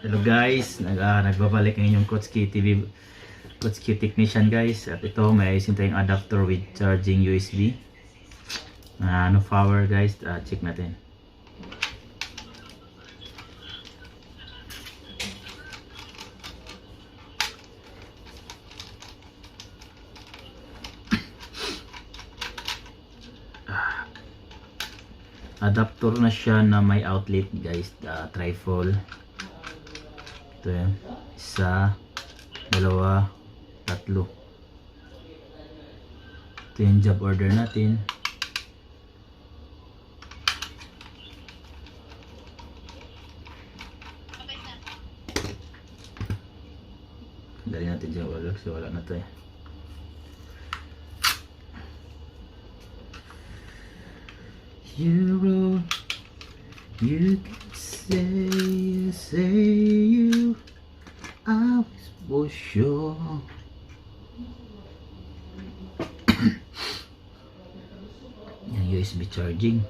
Hello guys, nagbabalik ng inyong Coach Q TV, Coach Q Technician guys. At ito may ayusin tayong adapter with charging USB. No power guys, check natin. Adapter na siya na may outlet guys, trifold. Ito yan, isa, dalawa, tatlo. Ito yung job order natin. Dali natin job order kasi wala na to eh. You can say you I was for sure. Yung USB charging.